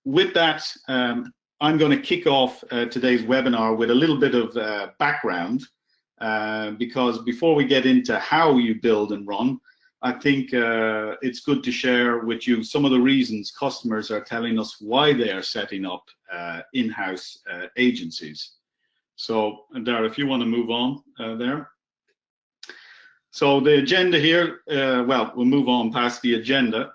with that, I'm going to kick off today's webinar with a little bit of background, because before we get into how you build and run, I think it's good to share with you some of the reasons customers are telling us why they are setting up in-house agencies. So, Daragh, if you want to move on there. So the agenda here, well, we'll move on past the agenda.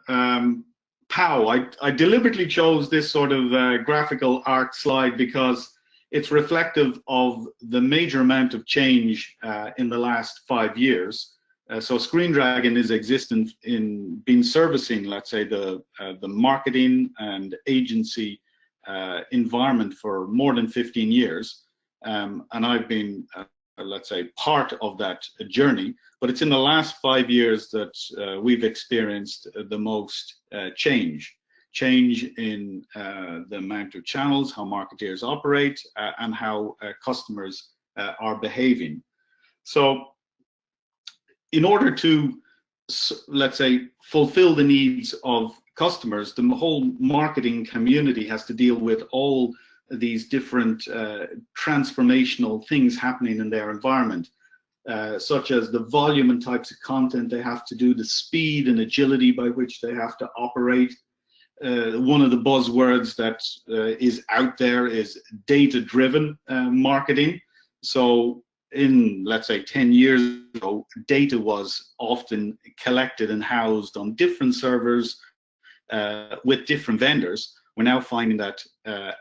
POW, I deliberately chose this sort of graphical art slide because it's reflective of the major amount of change in the last 5 years. So Screendragon is existent in been servicing, let's say, the marketing and agency environment for more than 15 years. And I've been, let's say, part of that journey, but it's in the last 5 years that we've experienced the most change in the amount of channels, how marketeers operate, and how customers are behaving. So in order to, let's say, fulfill the needs of customers, the whole marketing community has to deal with all these different transformational things happening in their environment, such as the volume and types of content they have to do, the speed and agility by which they have to operate. One of the buzzwords that is out there is data-driven marketing. So in, let's say, 10 years ago, data was often collected and housed on different servers with different vendors. We're now finding that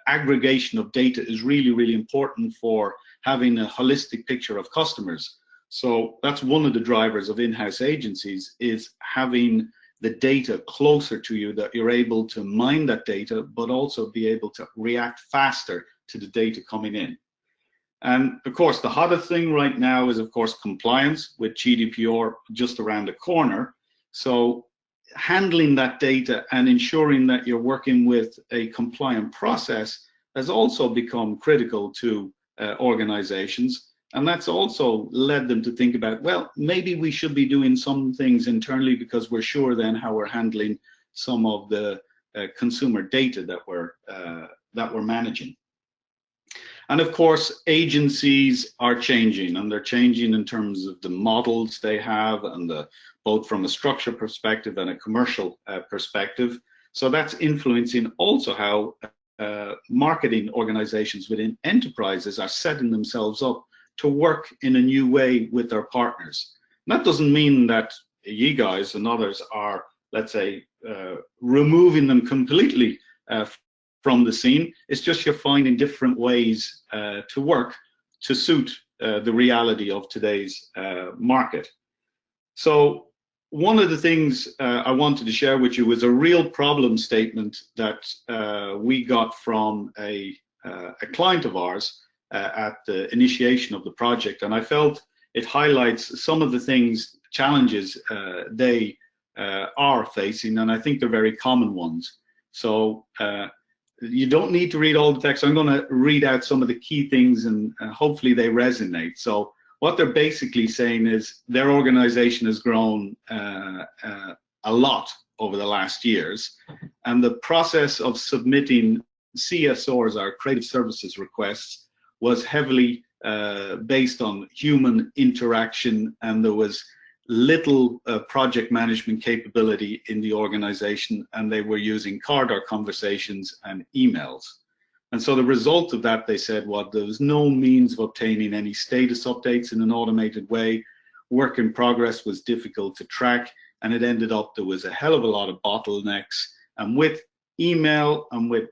aggregation of data is really, really important for having a holistic picture of customers. So that's one of the drivers of in-house agencies, is having the data closer to you, that you're able to mine that data, but also be able to react faster to the data coming in. And of course, the hottest thing right now is, of course, compliance, with GDPR just around the corner. So handling that data and ensuring that you're working with a compliant process has also become critical to organizations. And that's also led them to think about, well, maybe we should be doing some things internally, because we're sure then how we're handling some of the consumer data that we're managing. And of course, agencies are changing, and they're changing in terms of the models they have, and both from a structure perspective and a commercial perspective. So that's influencing also how marketing organizations within enterprises are setting themselves up to work in a new way with their partners. And that doesn't mean that you guys and others are, let's say, removing them completely from the scene. It's just you're finding different ways to work to suit the reality of today's market. So one of the things I wanted to share with you was a real problem statement that we got from a client of ours at the initiation of the project, and I felt it highlights some of the challenges they are facing, and I think they're very common ones. So you don't need to read all the text. I'm going to read out some of the key things, and hopefully they resonate. So what they're basically saying is their organization has grown a lot over the last years, and the process of submitting CSRs, or creative services requests, was heavily based on human interaction, and there was little project management capability in the organization, and they were using corridor conversations and emails. And so the result of that, they said, was there was no means of obtaining any status updates in an automated way. Work in progress was difficult to track, and it ended up there was a hell of a lot of bottlenecks. And with email and with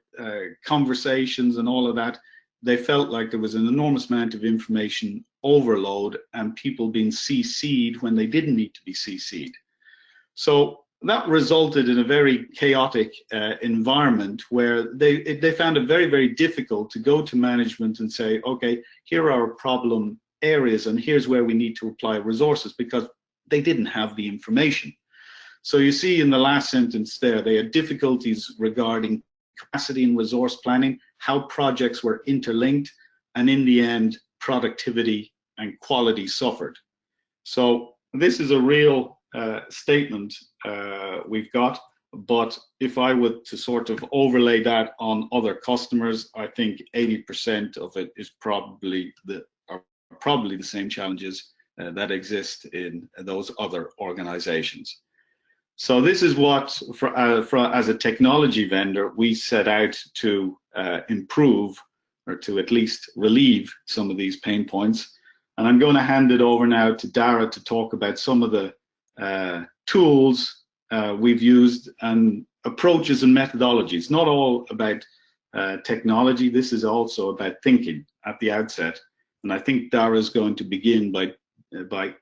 conversations and all of that, they felt like there was an enormous amount of information overload and people being CC'd when they didn't need to be CC'd. So that resulted in a very chaotic environment where they found it very, very difficult to go to management and say, okay, here are our problem areas and here's where we need to apply resources, because they didn't have the information. So you see in the last sentence there, they had difficulties regarding capacity and resource planning, how projects were interlinked, and in the end, productivity and quality suffered. So this is a real statement we've got. But if I were to sort of overlay that on other customers, I think 80% of it is probably the same challenges that exist in those other organizations. So this is what, as a technology vendor, we set out to improve, or to at least relieve some of these pain points. And I'm going to hand it over now to Daragh to talk about some of the tools we've used and approaches and methodologies. Not all about technology. This is also about thinking at the outset. And I think Daragh is going to begin by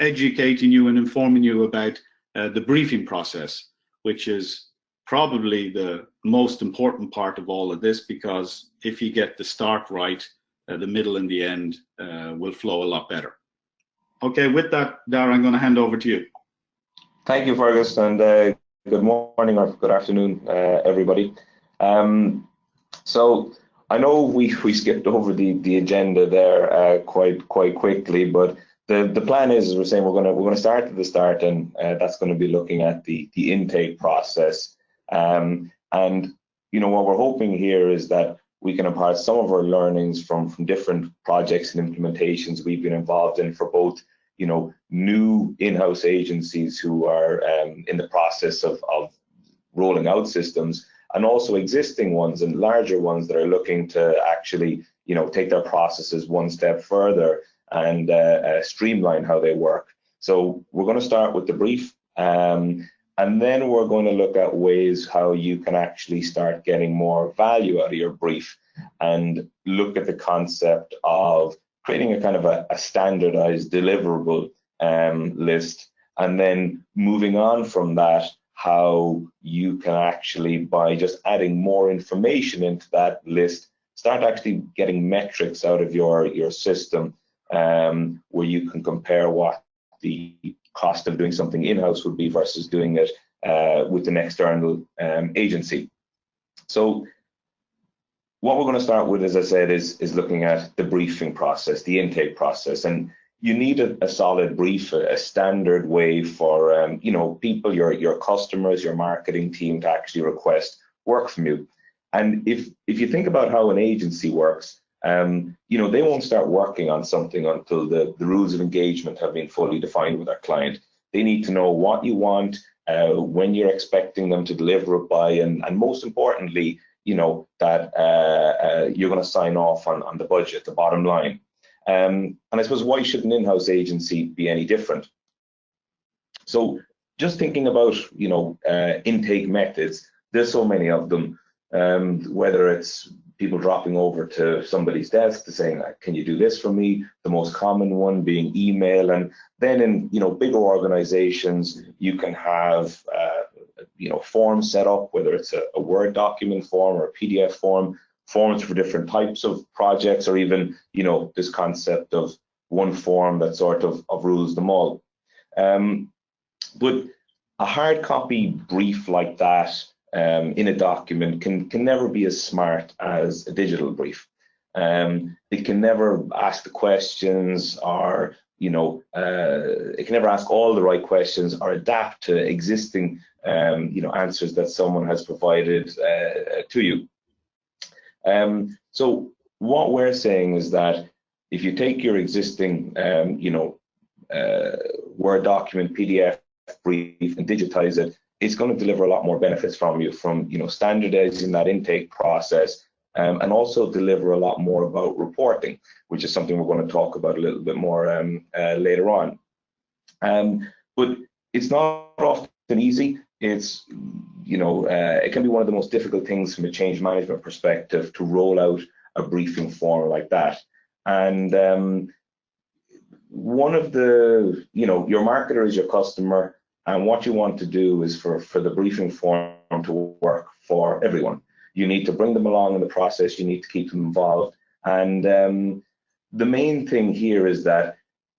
educating you and informing you about the briefing process, which is probably the most important part of all of this, because if you get the start right, the middle and the end will flow a lot better. Okay, with that, Daragh, I'm going to hand over to you. Thank you, Fergus, and good morning or good afternoon, everybody. So I know we skipped over the agenda there quite quickly, but the plan is, as we're saying, we're going to start at the start, and that's going to be looking at the intake process. And you know, what we're hoping here is that we can impart some of our learnings from different projects and implementations we've been involved in for both, you know, new in-house agencies who are in the process of rolling out systems, and also existing ones and larger ones that are looking to actually, you know, take their processes one step further and streamline how they work. So we're going to start with the brief, and then we're going to look at ways how you can actually start getting more value out of your brief, and look at the concept of creating a kind of a standardized deliverable list, and then moving on from that, how you can actually, by just adding more information into that list, start actually getting metrics out of your system, where you can compare what the cost of doing something in-house would be versus doing it with an external agency. So what we're going to start with, as I said, is looking at the briefing process, the intake process. And you need a solid brief, a standard way for you know, people, your customers, your marketing team to actually request work from you. And if you think about how an agency works, you know, they won't start working on something until the rules of engagement have been fully defined with our client. They need to know what you want, when you're expecting them to deliver it by, and most importantly, you know, that you're going to sign off on the budget, the bottom line. And I suppose, why should an in-house agency be any different? So just thinking about, you know, intake methods, there's so many of them, whether it's people dropping over to somebody's desk to saying, can you do this for me? The most common one being email. And then in, you know, bigger organizations, you can have, you know, forms set up, whether it's a Word document form or a PDF form, forms for different types of projects, or even, you know, this concept of one form that sort of rules them all. But a hard copy brief like that in a document can never be as smart as a digital brief. It can never ask the questions, or, you know, it can never ask all the right questions or adapt to existing you know, answers that someone has provided to you. So what we're saying is that if you take your existing you know, Word document, PDF brief, and digitize it, it's going to deliver a lot more benefits from you, from, you know, standardizing that intake process, and also deliver a lot more about reporting, which is something we're going to talk about a little bit more later on. But it's not often easy. It's, you know, it can be one of the most difficult things from a change management perspective to roll out a briefing form like that. And one of the, you know, your marketer is your customer, and what you want to do is for the briefing form to work for everyone. You need to bring them along in the process. You need to keep them involved. And the main thing here is that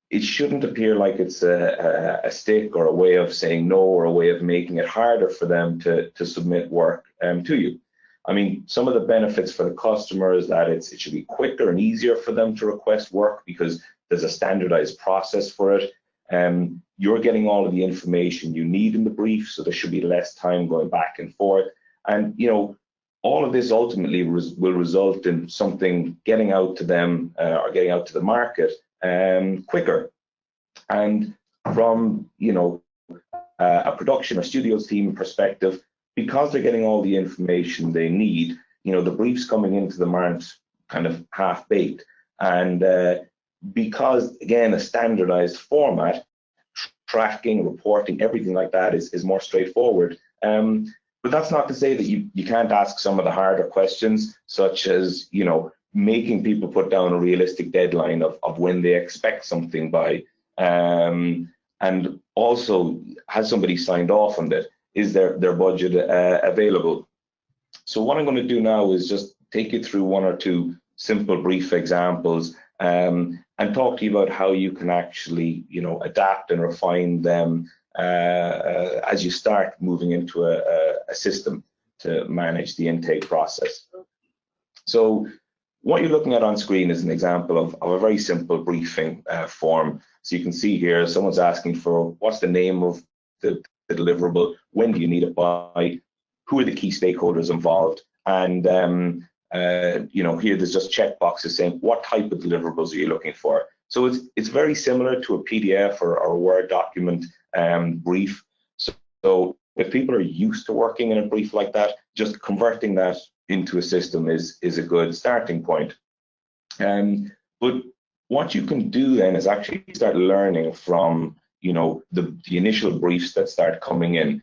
it shouldn't appear like it's a stick or a way of saying no, or a way of making it harder for them to submit work to you. I mean, some of the benefits for the customer is that it should be quicker and easier for them to request work, because there's a standardized process for it. You're getting all of the information you need in the brief, so there should be less time going back and forth. And all of this ultimately will result in something getting out to them or getting out to the market quicker. And from a production or studios team perspective, because they're getting all the information they need, the briefs coming into them aren't kind of half-baked. And because, again, a standardized format, tracking, reporting, everything like that is more straightforward. But that's not to say that you can't ask some of the harder questions, such as, making people put down a realistic deadline of when they expect something by. And also, has somebody signed off on that? Is their budget available? So what I'm going to do now is just take you through one or two simple brief examples and talk to you about how you can actually, adapt and refine them as you start moving into a system to manage the intake process. So what you're looking at on screen is an example of a very simple briefing form. So you can see here, someone's asking for what's the name of the deliverable, when do you need it by, who are the key stakeholders involved, and here there's just check boxes saying what type of deliverables are you looking for. So it's very similar to a PDF or a Word document brief. So if people are used to working in a brief like that, just converting that into a system is a good starting point. But what you can do then is actually start learning from the initial briefs that start coming in.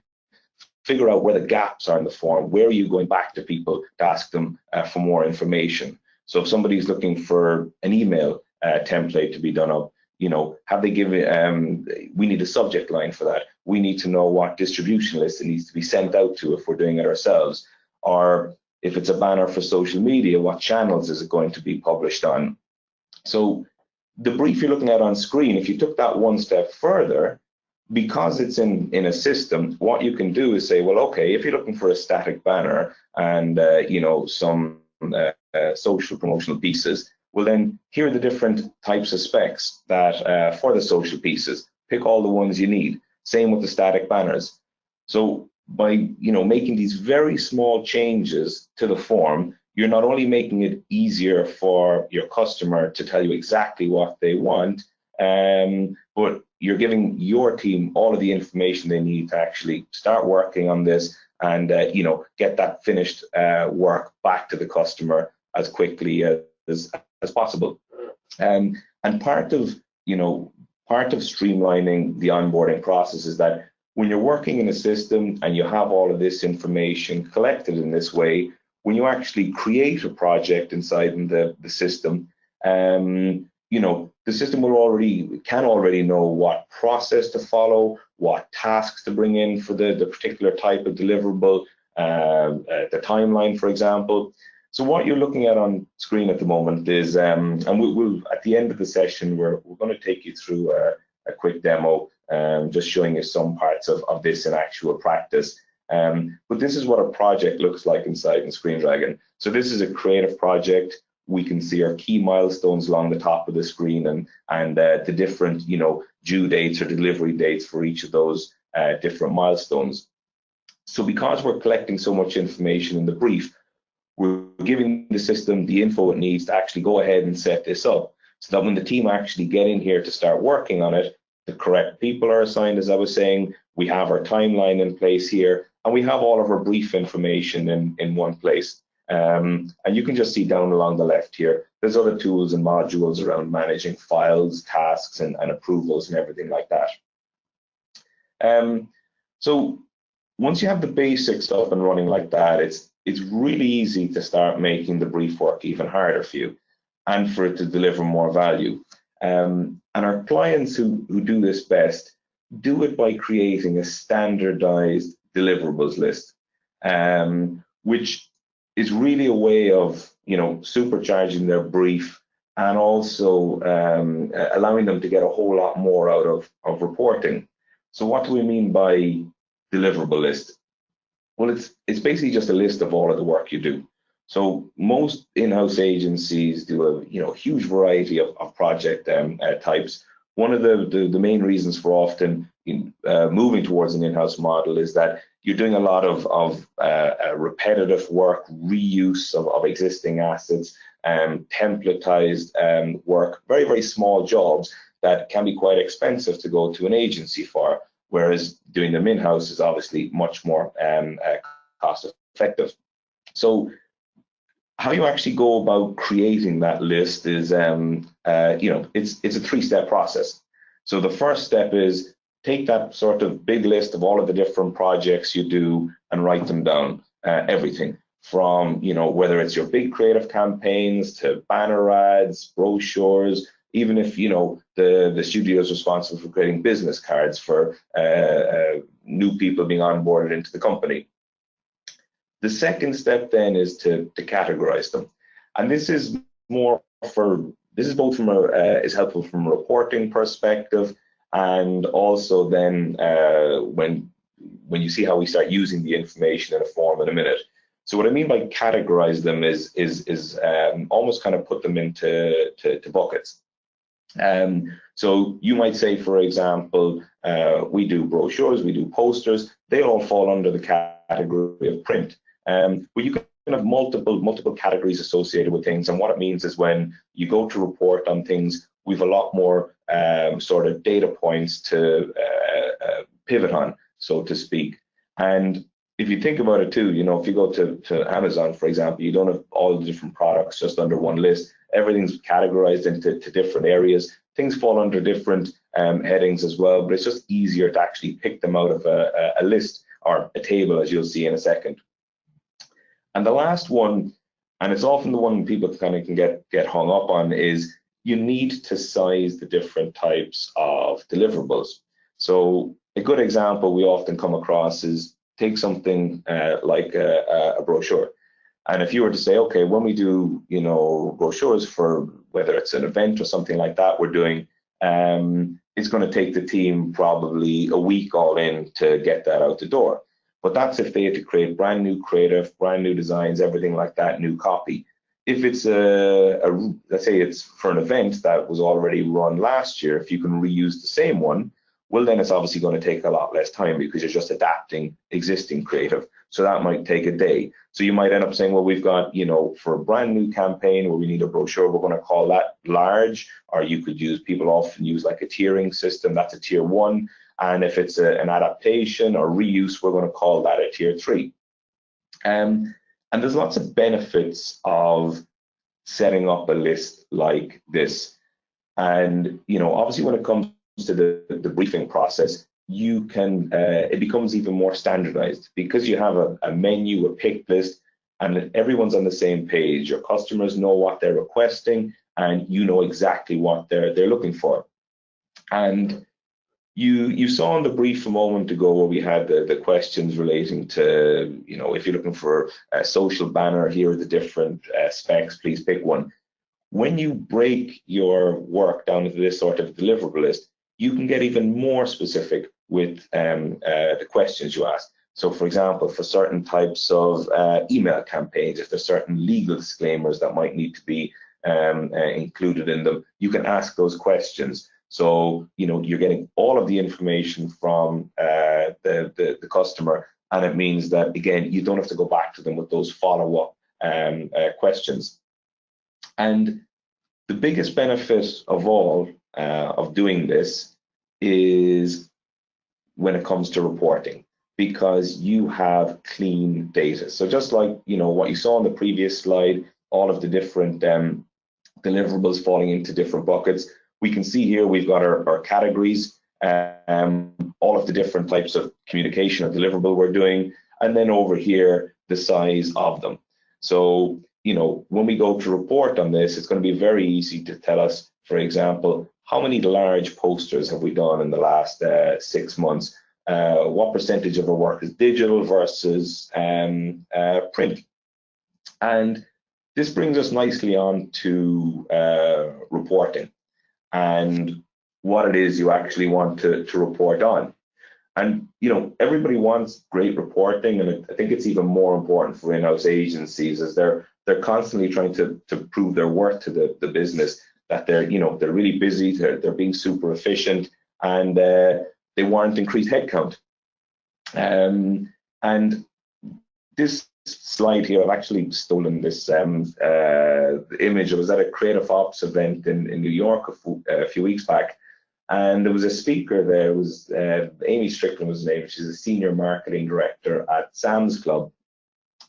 Figure out where the gaps are in the form. Where are you going back to people to ask them for more information? So if somebody's looking for an email template to be done up, have they given, we need a subject line for that. We need to know what distribution list it needs to be sent out to if we're doing it ourselves. Or if it's a banner for social media, what channels is it going to be published on? So the brief you're looking at on screen, if you took that one step further, because it's in a system, what you can do is say, well, okay, if you're looking for a static banner and some social promotional pieces, well then here are the different types of specs that for the social pieces. Pick all the ones you need. Same with the static banners. So by making these very small changes to the form, you're not only making it easier for your customer to tell you exactly what they want, but you're giving your team all of the information they need to actually start working on this and get that finished work back to the customer as quickly as possible. And part of streamlining the onboarding process is that when you're working in a system and you have all of this information collected in this way, when you actually create a project inside the system, the system can already know what process to follow, what tasks to bring in for the particular type of deliverable, the timeline, for example. So what you're looking at on screen at the moment is, and we'll at the end of the session, we're going to take you through a quick demo, just showing you some parts of this in actual practice. But this is what a project looks like inside in Screendragon. So this is a creative project. We can see our key milestones along the top of the screen and the different due dates or delivery dates for each of those different milestones. So because we're collecting so much information in the brief, we're giving the system the info it needs to actually go ahead and set this up, so that when the team actually get in here to start working on it, the correct people are assigned, as I was saying, we have our timeline in place here, and we have all of our brief information in one place. And you can just see down along the left here, there's other tools and modules around managing files, tasks, and approvals and everything like that. So once you have the basics up and running like that, it's really easy to start making the brief work even harder for you and for it to deliver more value. And our clients who do this best do it by creating a standardized deliverables list, which is really a way of supercharging their brief and also allowing them to get a whole lot more out of reporting. So what do we mean by deliverable list? Well, it's basically just a list of all of the work you do. So most in-house agencies do a huge variety of project types, one of the main reasons for often moving towards an in-house model is that you're doing a lot of repetitive work, reuse of existing assets, templatized work, very, very small jobs that can be quite expensive to go to an agency for, whereas doing them in-house is obviously much more cost effective. So how you actually go about creating that list is, it's a three-step process. So the first step is take that sort of big list of all of the different projects you do and write them down, everything from, whether it's your big creative campaigns to banner ads, brochures, even if, the studio is responsible for creating business cards for new people being onboarded into the company. The second step then is to categorize them. And this is both from is helpful from a reporting perspective, and also then when you see how we start using the information in a form in a minute. So what I mean by categorize them is almost kind of put them into buckets. So you might say, for example, we do brochures, we do posters, they all fall under the category of print. Where you can have multiple categories associated with things, and what it means is when you go to report on things, we've a lot more sort of data points to pivot on, so to speak. And if you think about it too, if you go to Amazon, for example, you don't have all the different products just under one list. Everything's categorized into different areas. Things fall under different headings as well, but it's just easier to actually pick them out of a list or a table, as you'll see in a second. And the last one, and it's often the one people kind of can get hung up on, is you need to size the different types of deliverables. So a good example we often come across is take something like a brochure. And if you were to say, okay, when we do, brochures for whether it's an event or something like that, we're doing, it's going to take the team probably a week all in to get that out the door. But that's if they had to create brand new creative, brand new designs, everything like that, new copy. If it's let's say it's for an event that was already run last year, if you can reuse the same one, well, then it's obviously going to take a lot less time because you're just adapting existing creative. So that might take a day. So you might end up saying, well, we've got, for a brand new campaign where we need a brochure, we're going to call that large, or you could use, people often use like a tiering system, that's a tier 1. And if it's an adaptation or reuse, we're going to call that a tier 3. And there's lots of benefits of setting up a list like this. And, obviously when it comes to the briefing process, you can, it becomes even more standardized because you have a menu, a pick list, and everyone's on the same page. Your customers know what they're requesting, and you know exactly what they're looking for. And you saw in the brief a moment ago where we had the questions relating to, if you're looking for a social banner, here are the different specs, please pick one. When you break your work down into this sort of deliverable list, you can get even more specific with the questions you ask. So for example, for certain types of email campaigns, if there's certain legal disclaimers that might need to be included in them, you can ask those questions. So, you're getting all of the information from the customer, and it means that, again, you don't have to go back to them with those follow-up questions. And the biggest benefit of all of doing this is when it comes to reporting, because you have clean data. So just like, what you saw on the previous slide, all of the different deliverables falling into different buckets, we can see here we've got our categories, all of the different types of communication or deliverable we're doing, and then over here, the size of them. So, when we go to report on this, it's going to be very easy to tell us, for example, how many large posters have we done in the last 6 months? What percentage of our work is digital versus print? And this brings us nicely on to reporting and what it is you actually want to report on. And everybody wants great reporting, and I think it's even more important for in-house agencies as they're constantly trying to prove their worth to the business. that they're, you know, they're really busy, they're being super efficient, and they warrant increased headcount. And this slide here, I've actually stolen this image. I was at a creative ops event in New York a few weeks back, and there was a speaker there. It was Amy Strickland was her name. She's a senior marketing director at Sam's Club,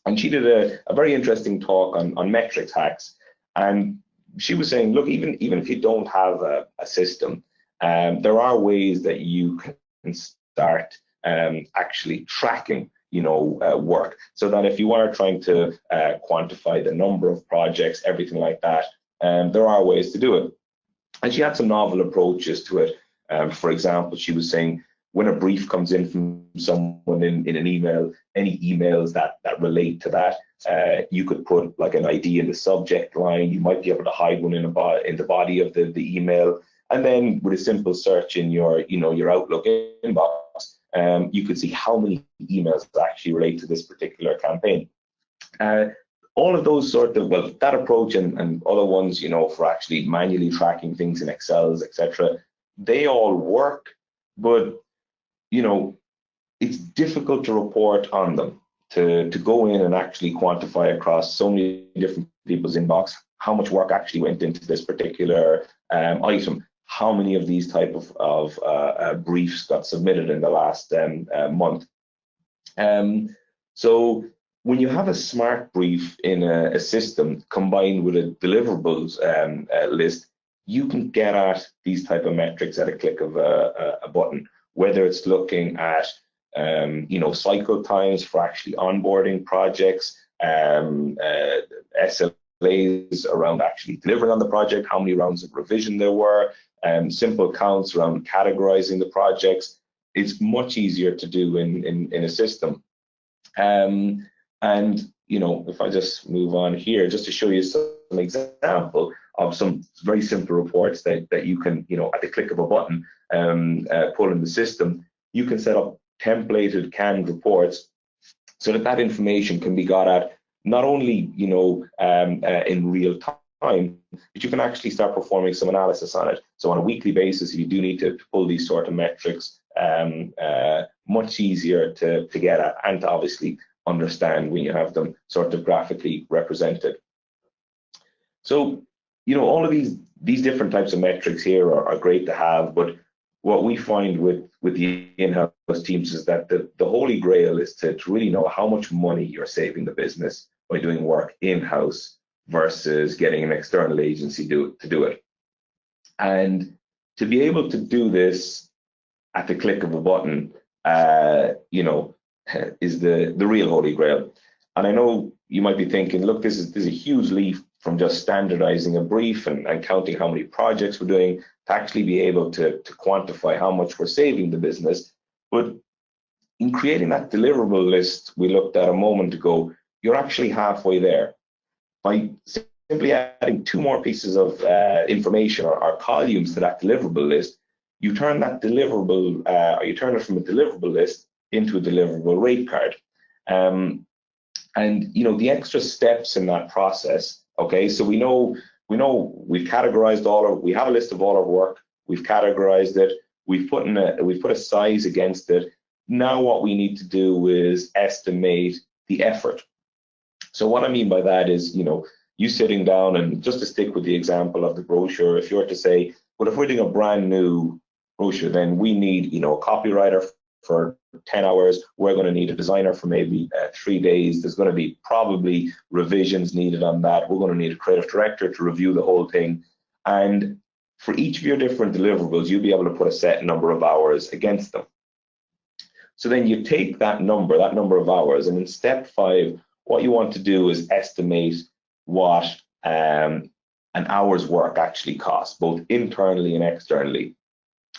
and she did a very interesting talk on metrics hacks. And she was saying, look, even if you don't have a system, there are ways that you can start actually tracking, you know, work, so that if you are trying to quantify the number of projects, everything like that, there are ways to do it. And she had some novel approaches to it. For example, she was saying, when a brief comes in from someone in an email, any emails that relate to that, you could put like an ID in the subject line. You might be able to hide one in the body of the email, and then with a simple search in your, you know, your Outlook inbox, you could see how many emails actually relate to this particular campaign. All of those sort of, well, that approach and other ones, you know, for actually manually tracking things in Excels, etc., they all work, but, you know, it's difficult to report on them, to go in and actually quantify across so many different people's inbox how much work actually went into this particular item, how many of these type of briefs got submitted in the last month. So when you have a smart brief in a system combined with a deliverables list, you can get at these type of metrics at a click of a button, whether it's looking at you know, cycle times for actually onboarding projects, SLAs around actually delivering on the project, how many rounds of revision there were, simple counts around categorizing the projects. It's much easier to do in a system. And, you know, if I just move on here, just to show you some example of some very simple reports that you can, you know, at the click of a button, pull in the system. You can set up templated canned reports so that information can be got at not only, you know, in real time, but you can actually start performing some analysis on it. So on a weekly basis, if you do need to pull these sort of metrics, much easier to get at and to obviously understand when you have them sort of graphically represented. So, you know, all of these different types of metrics here are great to have, but what we find with the in-house teams is that the Holy Grail is to really know how much money you're saving the business by doing work in-house versus getting an external agency to do it. And to be able to do this at the click of a button, you know, is the real Holy Grail. And I know you might be thinking, look, this is a huge leap from just standardizing a brief and counting how many projects we're doing to actually be able to quantify how much we're saving the business. But in creating that deliverable list we looked at a moment ago, you're actually halfway there. By simply adding 2 more pieces of information or columns to that deliverable list, you turn that deliverable, or you turn it from a deliverable list into a deliverable rate card. And you know, the extra steps in that process. Okay, so we know we've categorized we have a list of all our work. We've categorized it. We've put a size against it. Now what we need to do is estimate the effort. So what I mean by that is, you know, you sitting down and just to stick with the example of the brochure, if you were to say, well, if we're doing a brand new brochure, then we need, you know, a copywriter for 10 hours. We're going to need a designer for maybe 3 days. There's going to be probably revisions needed on that. We're going to need a creative director to review the whole thing. And for each of your different deliverables, you'll be able to put a set number of hours against them. So then you take that number of hours, and in step 5, what you want to do is estimate what an hour's work actually costs, both internally and externally.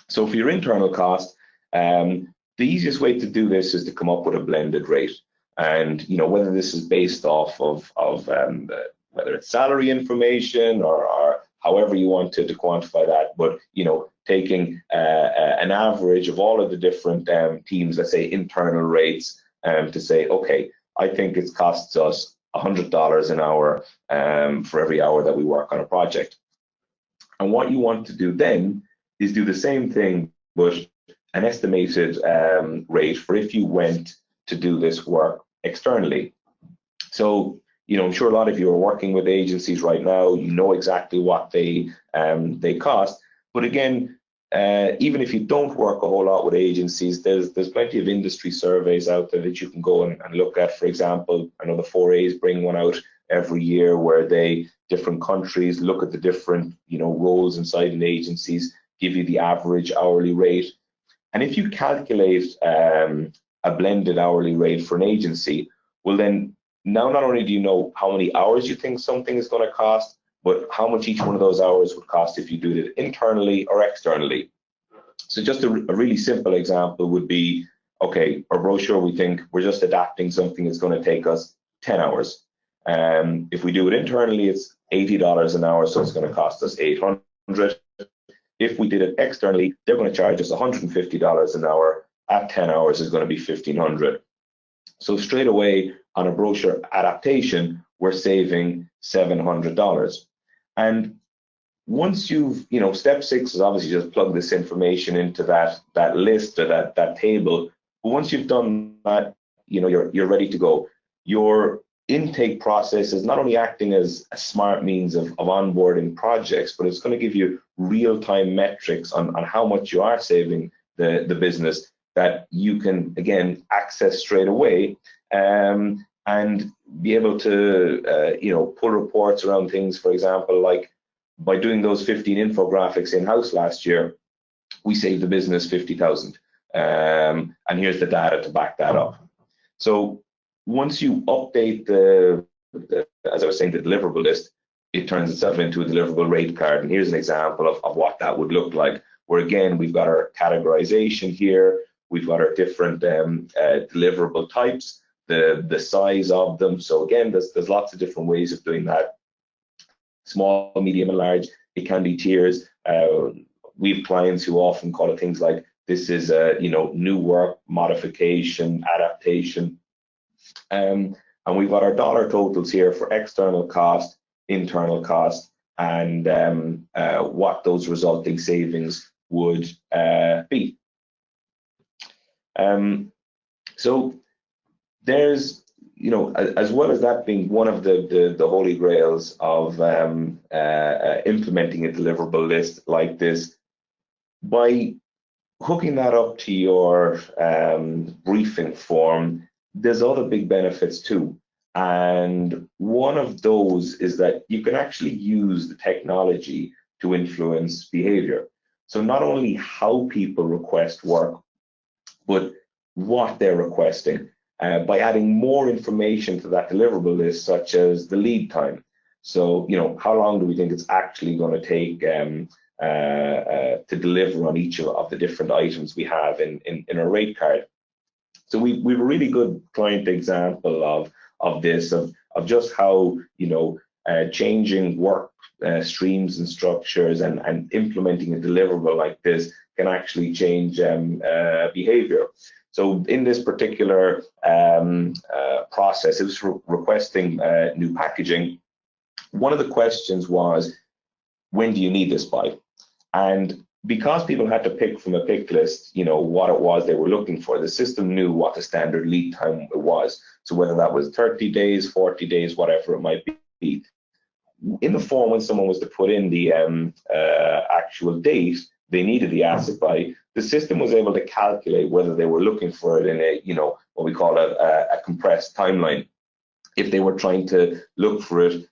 So for your internal cost, the easiest way to do this is to come up with a blended rate. And, you know, whether this is based off of whether it's salary information or however you want to quantify that, but, you know, taking an average of all of the different teams, let's say internal rates, to say, okay, I think it costs us $100 an hour for every hour that we work on a project. And what you want to do then is do the same thing, but an estimated rate for if you went to do this work externally. So, I'm sure a lot of you are working with agencies right now. You know exactly what they cost. But again, even if you don't work a whole lot with agencies, there's plenty of industry surveys out there that you can go and look at. For example, I know the 4As bring one out every year where different countries look at the different roles inside an agencies, give you the average hourly rate. And if you calculate a blended hourly rate for an agency, well then now not only do you know how many hours you think something is going to cost, but how much each one of those hours would cost if you do it internally or externally. So just a really simple example would be, okay, our brochure, we think we're just adapting something that's going to take us 10 hours. If we do it internally, it's $80 an hour, so it's going to cost us $800. If we did it externally, they're going to charge us $150 an hour. At 10 hours is going to be $1,500. So straight away on a brochure adaptation, we're saving $700. And once you've, step 6 is obviously just plug this information into that list or that table. But once you've done that, you're ready to go. Your intake process is not only acting as a smart means of onboarding projects, but it's going to give you real-time metrics on how much you are saving the business that you can, again, access straight away and be able to, pull reports around things. For example, like by doing those 15 infographics in-house last year, we saved the business $50,000. And here's the data to back that up. So once you update as I was saying, the deliverable list, it turns itself into a deliverable rate card. And here's an example of what that would look like, where again, we've got our categorization here, we've got our different deliverable types, the size of them. So again, there's lots of different ways of doing that. Small, medium, and large. It can be tiers. We have clients who often call it things like this is new work, modification, adaptation. And we've got our dollar totals here for external cost, internal cost, and what those resulting savings would be. So there's, as well as that being one of the holy grails of implementing a deliverable list like this, by hooking that up to your briefing form, there's other big benefits too. And one of those is that you can actually use the technology to influence behavior. So not only how people request work, but what they're requesting by adding more information to that deliverable list, such as the lead time. So, how long do we think it's actually going to take to deliver on each of the different items we have in our rate card? So we've a really good client example of this, of just how, changing work streams and structures and implementing a deliverable like this can actually change behavior. So in this particular process, it was requesting new packaging. One of the questions was, when do you need this by? And because people had to pick from a pick list, what it was they were looking for, the system knew what the standard lead time was. So whether that was 30 days, 40 days, whatever it might be. In the form, when someone was to put in the actual date they needed the asset by, the system was able to calculate whether they were looking for it in a, what we call a compressed timeline. If they were trying to look for it,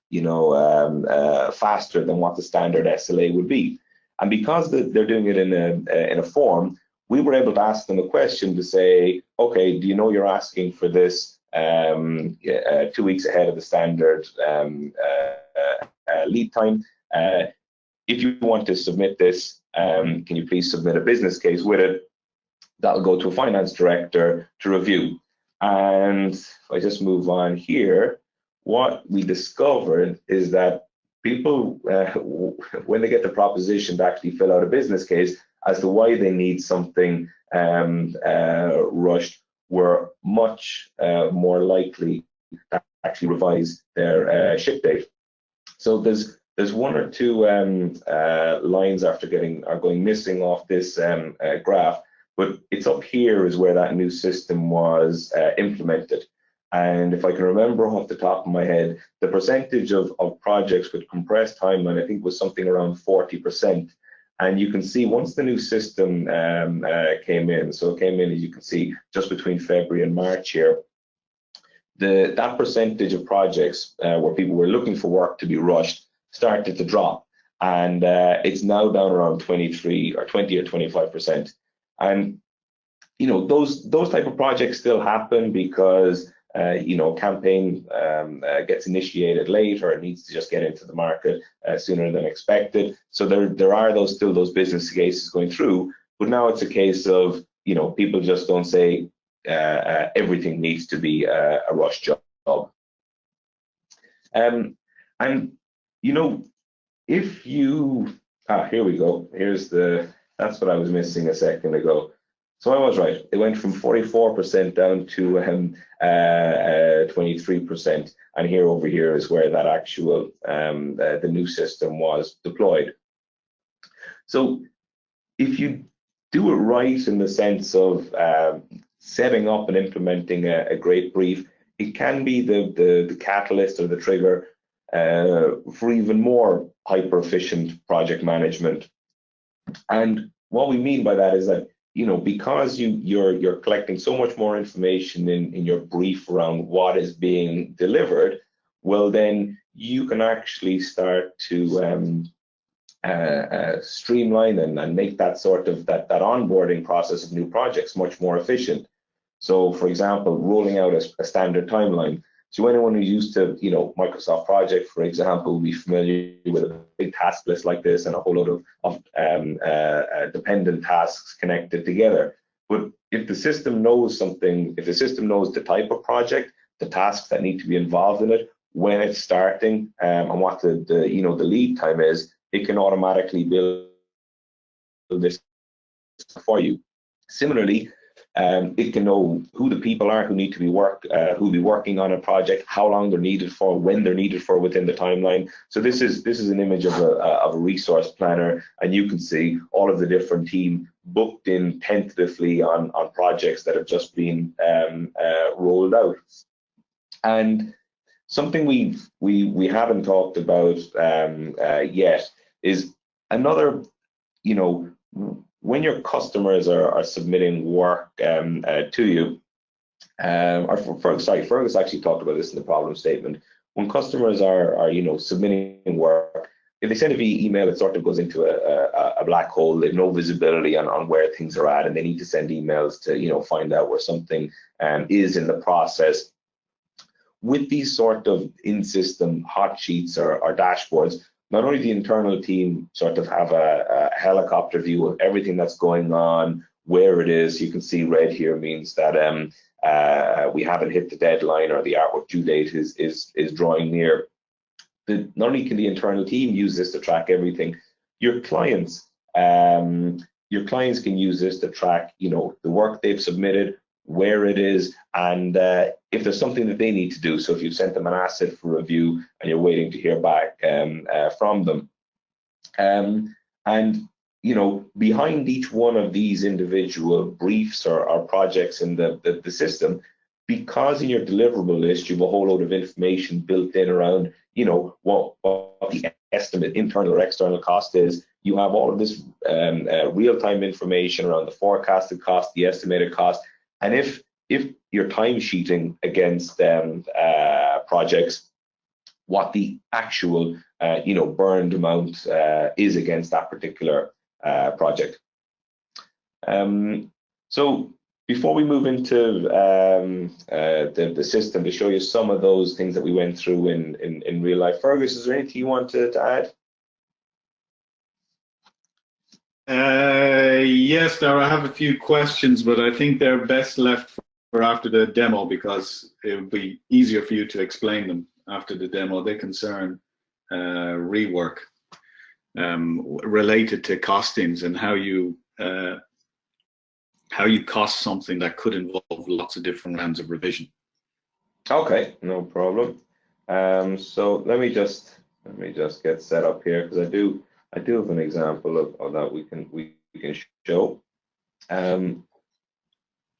faster than what the standard SLA would be. And because they're doing it in a form, we were able to ask them a question to say, okay, do you know you're asking for this 2 weeks ahead of the standard lead time? If you want to submit this, can you please submit a business case with it? That'll go to a finance director to review. And if I just move on here, what we discovered is that people, when they get the proposition to actually fill out a business case as to why they need something rushed, were much more likely to actually revise their ship date. So there's There's one or two lines after going missing off this graph, but it's up here is where that new system was implemented. And if I can remember off the top of my head, the percentage of projects with compressed timeline, I think, was something around 40%. And you can see once the new system came in, so it came in, as you can see, just between February and March here, that percentage of projects where people were looking for work to be rushed started to drop, and it's now down around 20 or 25%. And you know, those type of projects still happen because you know, campaign gets initiated late, or it needs to just get into the market sooner than expected. So there are still those business cases going through, but now it's a case of, you know, people just don't say everything needs to be a rush job. And you know, if you here we go. That's what I was missing a second ago. So I was right. It went from 44% down to 23%, and over here is where that actual the new system was deployed. So if you do it right in the sense of setting up and implementing a great brief, it can be the catalyst or the trigger for even more hyper-efficient project management. And what we mean by that is that, you know, because you're collecting so much more information in your brief around what is being delivered, well, then you can actually start to streamline and make that sort of that onboarding process of new projects much more efficient. So, for example, rolling out a standard timeline. So anyone who's used to, you know, Microsoft Project, for example, will be familiar with a big task list like this and a whole load of dependent tasks connected together. But if the system knows something, if the system knows the type of project, the tasks that need to be involved in it, when it's starting, and what the lead time is, it can automatically build this for you. Similarly, it can know who the people are who need to be who be working on a project, how long they're needed for, when they're needed for within the timeline. So this is an image of a resource planner, and you can see all of the different team booked in tentatively on projects that have just been rolled out. And something we haven't talked about yet is another, you know, when your customers are submitting work to you, Fergus actually talked about this in the problem statement. When customers are you know, submitting work, if they send it via email, it sort of goes into a black hole. They have no visibility on where things are at, and they need to send emails to, you know, find out where something is in the process. With these sort of in-system hot sheets or dashboards, not only the internal team sort of have a helicopter view of everything that's going on, where it is. You can see red here means that we haven't hit the deadline, or the artwork due date is drawing near. Not only can the internal team use this to track everything, your clients can use this to track, you know, the work they've submitted, where it is, and if there's something that they need to do. So if you've sent them an asset for review and you're waiting to hear back from them, and you know, behind each one of these individual briefs or projects in the system, because in your deliverable list you have a whole load of information built in around, you know, what the estimate, internal or external cost is. You have all of this real-time information around the forecasted cost, the estimated cost, and if you're time sheeting against projects, what the actual you know, burned amount is against that particular project. So before we move into the system, to show you some of those things that we went through in real life, Fergus, is there anything you want to add? Yes, Daragh, I have a few questions, but I think they're best left for after the demo, because it would be easier for you to explain them after the demo. They concern rework related to costings and how you cost something that could involve lots of different rounds of revision. Okay, no problem. So let me just Let me just get set up here, because I do have an example of that we can show.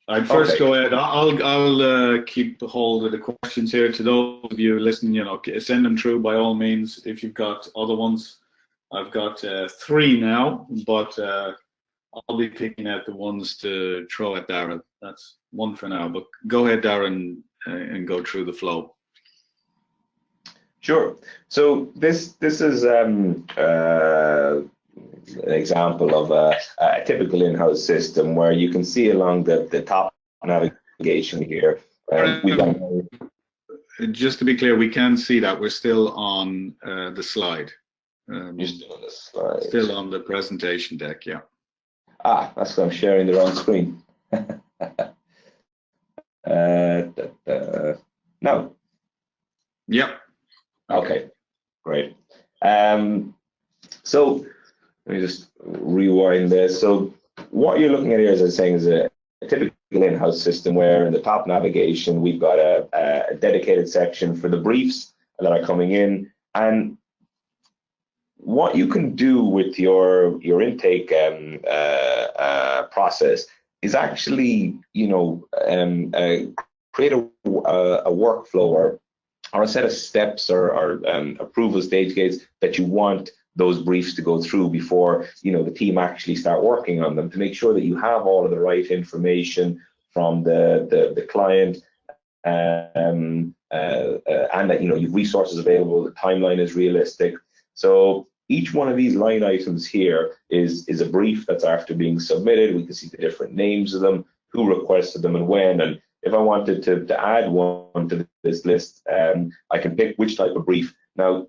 I'd first Okay. go ahead. I'll keep hold of the questions here. To those of you listening, send them through by all means. If you've got other ones, I've got 3 now, but I'll be picking out the ones to throw at Daragh. That's 1 for now. But go ahead, Daragh, and go through the flow. Sure. So this is an example of a typical in-house system where you can see along the top navigation here. We've got. Just to be clear, we can see that we're still on the slide. You're still on the slide. Still on the presentation deck, yeah. Ah, that's because I'm sharing the wrong screen. No. Yep. Okay, great. So let me just rewind this. So what you're looking at here, as I was saying, is a typical in-house system where in the top navigation we've got a dedicated section for the briefs that are coming in, and what you can do with your intake process is actually, create a workflow or a set of steps or approval stage gates that you want those briefs to go through before the team actually start working on them, to make sure that you have all of the right information from the client, and that you've resources available, the timeline is realistic. So each one of these line items here is a brief that's after being submitted. We can see the different names of them, who requested them and when. And if I wanted to add one to this list, I can pick which type of brief. Now,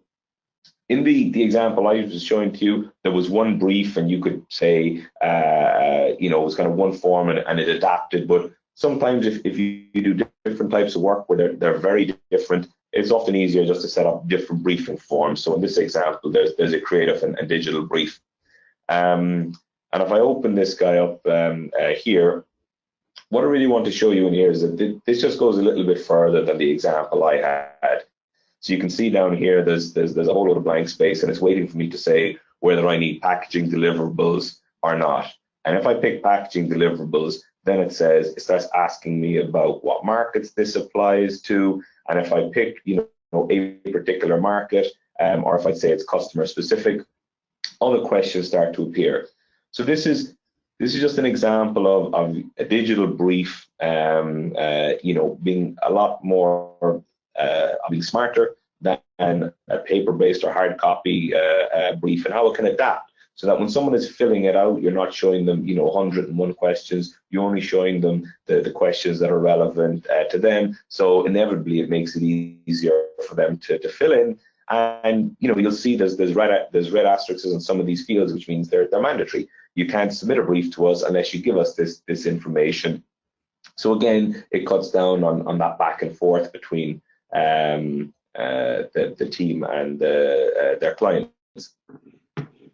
in the example I was showing to you, there was one brief, and you could say, it was kind of one form and it adapted. But sometimes if you do different types of work where they're very different, it's often easier just to set up different briefing forms. So in this example, there's a creative and digital brief. And if I open this guy up here, what I really want to show you in here is that this just goes a little bit further than the example I had. So you can see down here, there's a whole lot of blank space, and it's waiting for me to say whether I need packaging deliverables or not. And if I pick packaging deliverables, then it starts asking me about what markets this applies to. And if I pick, a particular market, or if I say it's customer specific, all the questions start to appear. So this is just an example of a digital brief, being a lot more, being smarter than a paper-based or hard copy brief, and how it can adapt. So that when someone is filling it out, you're not showing them, 101 questions. You're only showing them the questions that are relevant to them. So inevitably, it makes it easier for them to fill in. And you'll see there's red asterisks in some of these fields, which means they're mandatory. You can't submit a brief to us unless you give us this information. So again, it cuts down on that back and forth between the team and their clients.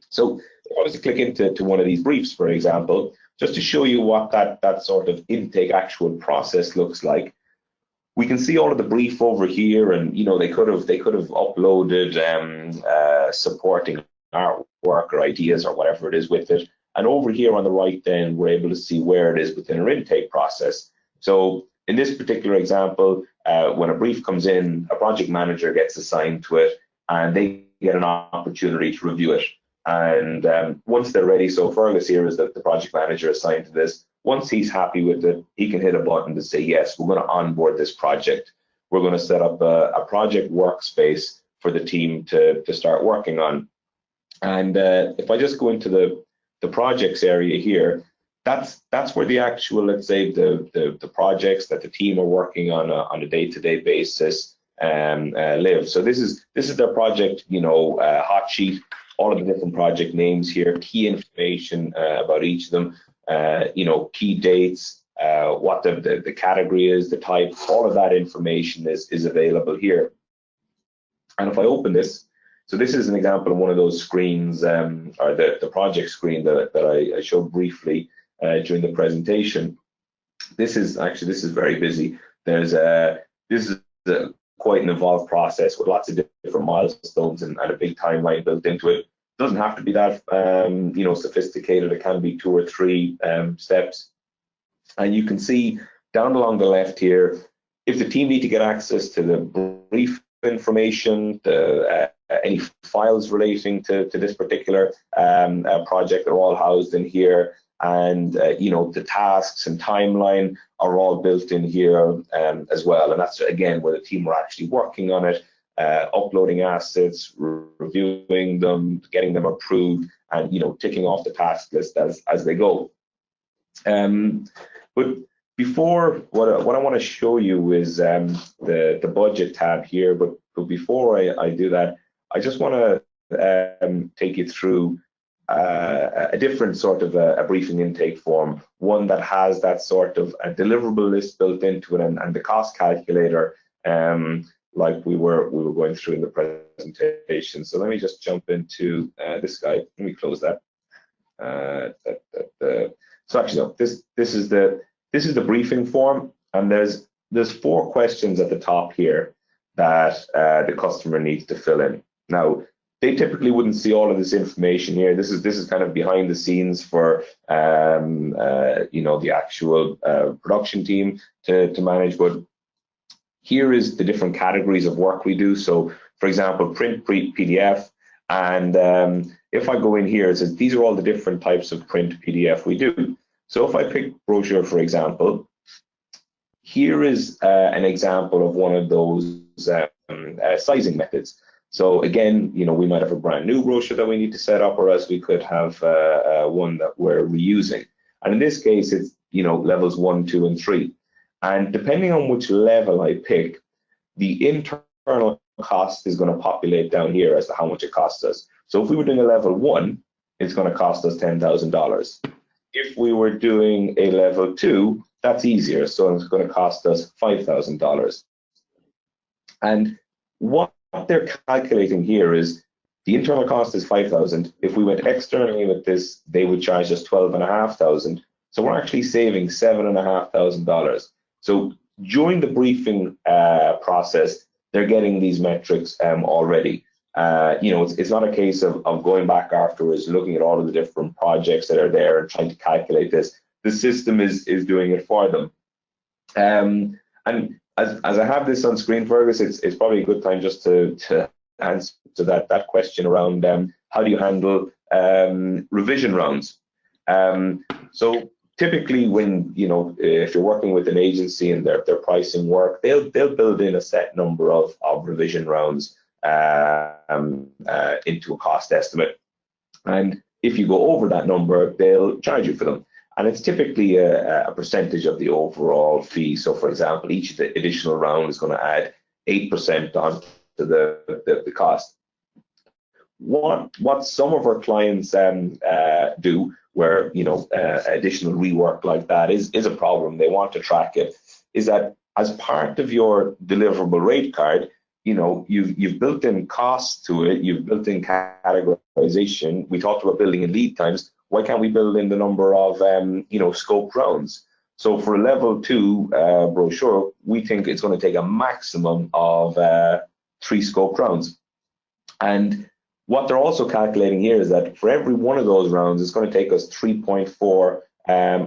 So if I was to click into one of these briefs, for example, just to show you what that sort of intake actual process looks like, we can see all of the brief over here, and they could have uploaded supporting artwork or ideas or whatever it is with it. And over here on the right, then we're able to see where it is within our intake process. So in this particular example, when a brief comes in, a project manager gets assigned to it, and they get an opportunity to review it. And once they're ready, so Fergus here is the project manager assigned to this. Once he's happy with it, he can hit a button to say, yes, we're going to onboard this project. We're going to set up a project workspace for the team to start working on. And if I just go into the projects area here, that's where the actual, let's say, the projects that the team are working on a day-to-day basis live. So this is their project, hot sheet, all of the different project names here, key information about each of them, key dates, what the category is, the type, all of that information is available here. And if I open this, so this is an example of one of those screens, or the project screen that I showed briefly during the presentation. This is very busy. This is quite an involved process with lots of different milestones and a big timeline built into it. It doesn't have to be that sophisticated. It can be 2 or 3 steps. And you can see down along the left here, if the team need to get access to the brief information, any files relating to this particular project are all housed in here. And the tasks and timeline are all built in here as well. And that's, again, where the team are actually working on it, uploading assets, reviewing them, getting them approved, and ticking off the task list as they go. But before, what I want to show you is the budget tab here. But before I do that, I just want to take you through a different sort of a briefing intake form, one that has that sort of a deliverable list built into it and the cost calculator, like we were going through in the presentation. So let me just jump into this guy. Let me close that. So actually, no, this is the briefing form, and there's 4 questions at the top here that the customer needs to fill in. Now, they typically wouldn't see all of this information here. This is kind of behind the scenes for the actual production team to manage. But here is the different categories of work we do. So, for example, print, PDF, and if I go in here, it says these are all the different types of print PDF we do. So if I pick brochure, for example, here is an example of one of those sizing methods. So again, we might have a brand new brochure that we need to set up, or else we could have one that we're reusing. And in this case, it's levels 1, 2, and 3. And depending on which level I pick, the internal cost is going to populate down here as to how much it costs us. So if we were doing a level 1, it's going to cost us $10,000. If we were doing a level 2, that's easier. So it's going to cost us $5,000. And what they're calculating here is the internal cost is $5,000. If we went externally with this, they would charge us $12,500. So we're actually saving $7,500. So during the briefing process, they're getting these metrics already. It's not a case of going back afterwards, looking at all of the different projects that are there and trying to calculate this. The system is doing it for them. And as I have this on screen, Fergus, it's probably a good time just to answer that question around how do you handle revision rounds. So typically, when if you're working with an agency and they're pricing work, they'll build in a set number of revision rounds into a cost estimate, and if you go over that number, they'll charge you for them. And it's typically a percentage of the overall fee. So, for example, each additional round is going to add 8% onto the cost. What some of our clients do, where additional rework like that is a problem, they want to track it, is that as part of your deliverable rate card, you've built in costs to it, you've built in categorization. We talked about building in lead times. Why can't we build in the number of scoped rounds? So for a level 2 brochure, we think it's going to take a maximum of 3 scoped rounds. And what they're also calculating here is that for every one of those rounds, it's going to take us 3.4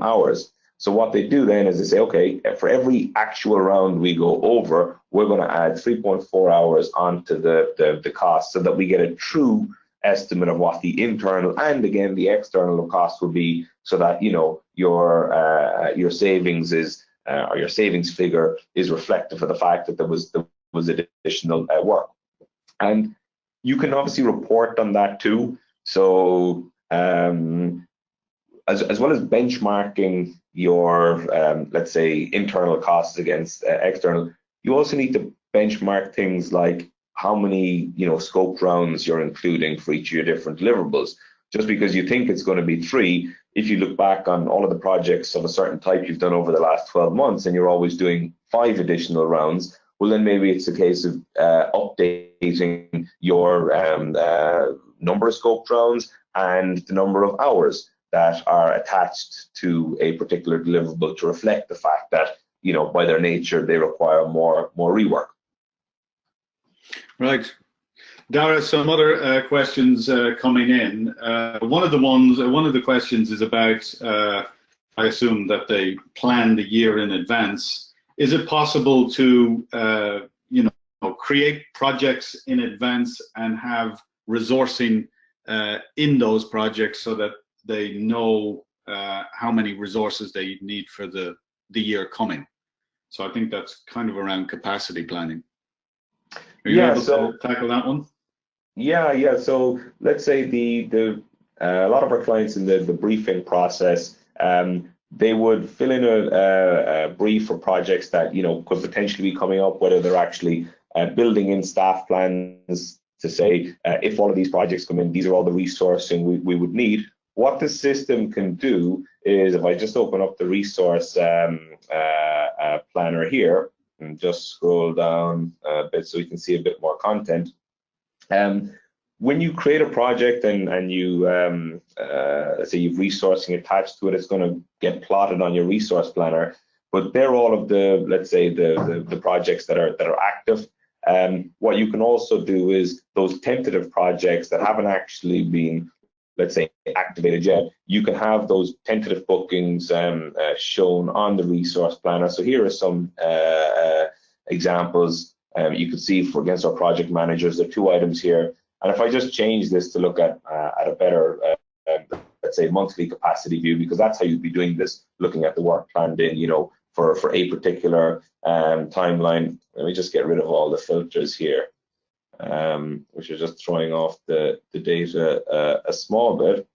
hours. So what they do then is they say, okay, for every actual round we go over, we're going to add 3.4 hours onto the cost, so that we get a true estimate of what the internal and again the external cost will be, so that your savings is or your savings figure is reflective of the fact that there was additional work. And you can obviously report on that too. So as well as benchmarking your let's say internal costs against external, you also need to benchmark things like how many scoped rounds you're including for each of your different deliverables. Just because you think it's going to be 3, if you look back on all of the projects of a certain type you've done over the last 12 months and you're always doing 5 additional rounds, well then maybe it's a case of updating your number of scoped rounds and the number of hours that are attached to a particular deliverable to reflect the fact that by their nature they require more rework. Right. Daragh, some other questions coming in. One of the questions is about, I assume that they plan the year in advance. Is it possible to, create projects in advance and have resourcing in those projects so that they know how many resources they need for the year coming? So I think that's kind of around capacity planning. Are you able to tackle that one? Yeah. So let's say a lot of our clients in the briefing process, they would fill in a brief for projects that could potentially be coming up, whether they're actually building in staff plans to say if all of these projects come in, these are all the resourcing we would need. What the system can do is, if I just open up the resource planner here and just scroll down a bit so we can see a bit more content. When you create a project and you let's say you've resourcing attached to it, it's going to get plotted on your resource planner. But they're all of the, let's say, the projects that are active. What you can also do is those tentative projects that haven't actually been, let's say, activated yet, you can have those tentative bookings shown on the resource planner. So here are some examples. You can see for against our project managers, there are 2 items here. And if I just change this to look at a better, let's say, monthly capacity view, because that's how you'd be doing this, looking at the work planned in, for a particular timeline. Let me just get rid of all the filters here, which are just throwing off the data a small bit.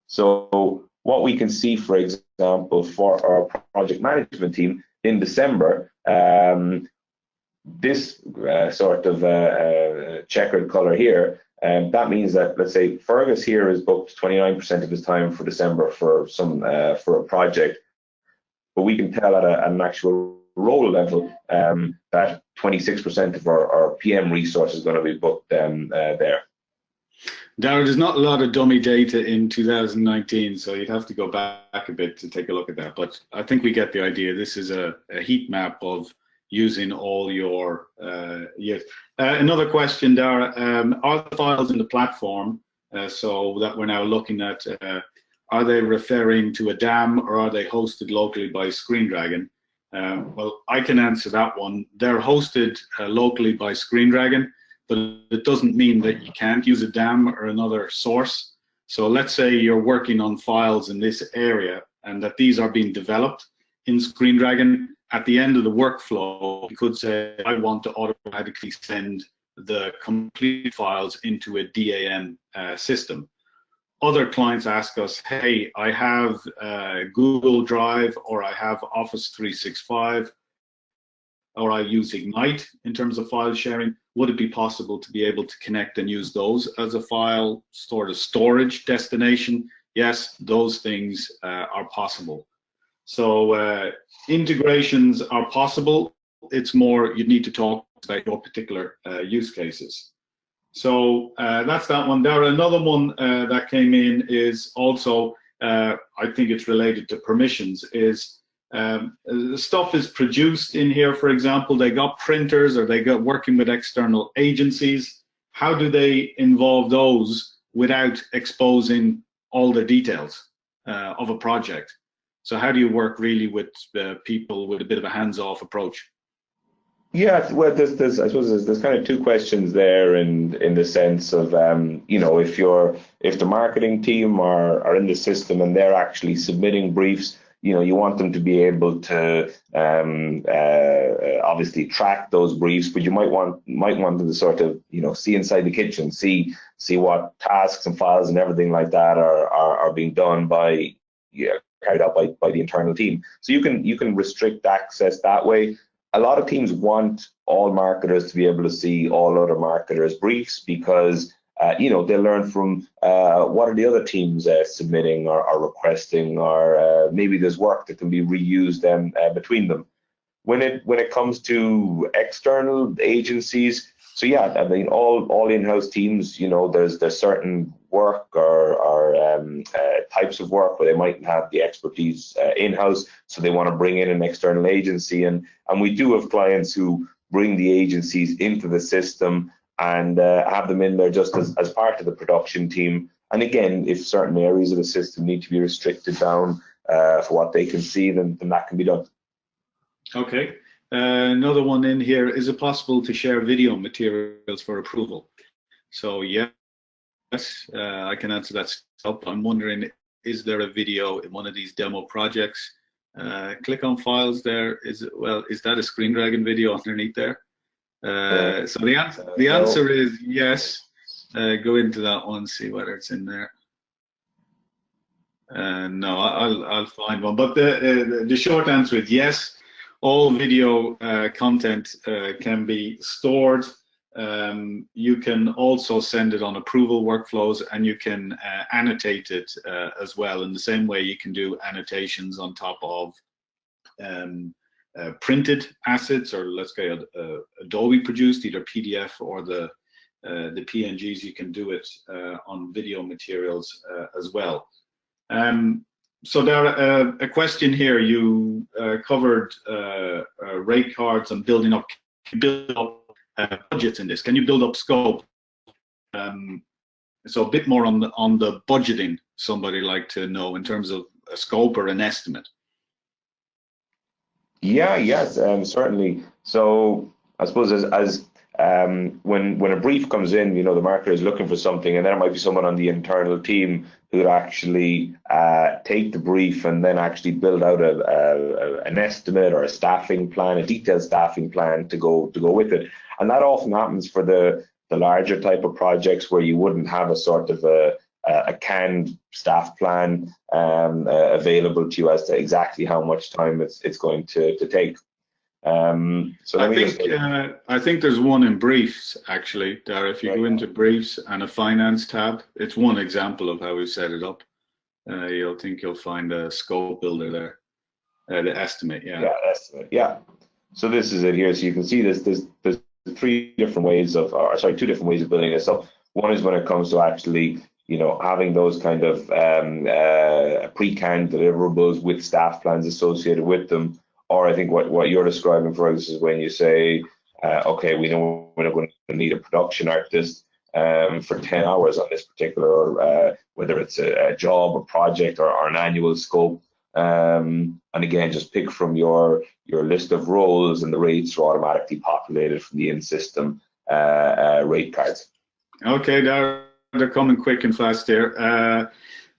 So what we can see, for example, for our project management team in December, this sort of checkered color here, that means that, let's say, Fergus here is booked 29% of his time for December for a project, but we can tell at an actual role level that 26% of our PM resource is going to be booked there. Daragh, there's not a lot of dummy data in 2019, so you'd have to go back a bit to take a look at that. But I think we get the idea. This is a heat map of using all your years. Another question, Daragh, are the files in the platform, so that we're now looking at, are they referring to a DAM or are they hosted locally by Screendragon? Well, I can answer that one. They're hosted locally by Screendragon, but it doesn't mean that you can't use a DAM or another source. So let's say you're working on files in this area and that these are being developed in Screendragon. At the end of the workflow, you could say, I want to automatically send the complete files into a DAM system. Other clients ask us, hey, I have Google Drive, or I have Office 365, or I use Ignite in terms of file sharing. Would it be possible to be able to connect and use those as a file sort of storage destination? Yes, those things are possible. So integrations are possible. It's more you need to talk about your particular use cases. So that's that one. Daragh, another one that came in is also, I think it's related to permissions, is the stuff is produced in here, for example, they got printers or they got working with external agencies. How do they involve those without exposing all the details of a project? So how do you work really with people with a bit of a hands-off approach? Yeah, well, there's I suppose there's kind of 2 questions there, in the sense of if the marketing team are in the system and they're actually submitting briefs, you want them to be able to obviously track those briefs, but you might want them to sort of see inside the kitchen, see what tasks and files and everything like that are being done by carried out by the internal team. So you can restrict access that way. A lot of teams want all marketers to be able to see all other marketers' briefs because they learn from what are the other teams submitting or requesting, or maybe there's work that can be reused between them. When it comes to external agencies, so yeah, I mean all in-house teams, there's certain work or types of work where they might have the expertise in-house, so they want to bring in an external agency, and we do have clients who bring the agencies into the system and have them in there just as part of the production team. And again, if certain areas of the system need to be restricted down for what they can see, then that can be done. Okay. Another one in here, is it possible to share video materials for approval? So yes, I can answer that. I'm wondering, is there a video in one of these demo projects? Click on files there. Is that a Screendragon video underneath there? So the answer is yes. Go into that one, see whether it's in there. No, I'll find one. But the short answer is yes. All video content can be stored. You can also send it on approval workflows, and you can annotate it as well. In the same way, you can do annotations on top of printed assets, or let's say Adobe produced, either PDF or the PNGs. You can do it on video materials as well. So there, a question here. You covered rate cards and building up budgets in this. Can you build up scope? So a bit more on the budgeting. Somebody like to know in terms of a scope or an estimate. Yeah, yes, certainly. So I suppose as when a brief comes in, the marketer is looking for something, and then it might be someone on the internal team who would actually take the brief and then actually build out an estimate or a staffing plan, a detailed staffing plan to go with it. And that often happens for the larger type of projects where you wouldn't have a sort of a canned staff plan available to you as to exactly how much time it's going to take. So I think there's one in briefs actually, Daragh. If you go into briefs and a finance tab, it's one example of how we set it up. You'll find a scope builder there, the estimate. Yeah, estimate. Yeah. So this is it here. So you can see there's two different ways of building this up. One is when it comes to actually having those kind of pre-canned deliverables with staff plans associated with them. Or I think what you're describing for us is when you say, okay, we know we're going to need a production artist for 10 hours on this particular, whether it's a job, a project, or an annual scope. And again, just pick from your list of roles, and the rates are automatically populated from the in-system rate cards. Okay, they're coming quick and fast here.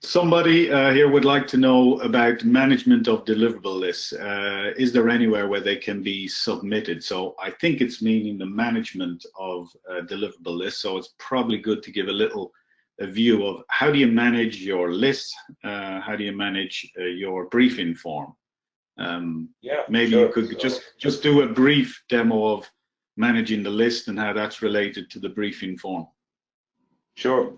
Somebody here would like to know about management of deliverable lists. Is there anywhere where they can be submitted? So I think it's meaning the management of deliverable lists. So it's probably good to give a view of how do you manage your list? How do you manage your briefing form? Maybe you could just do a brief demo of managing the list and how that's related to the briefing form. Sure.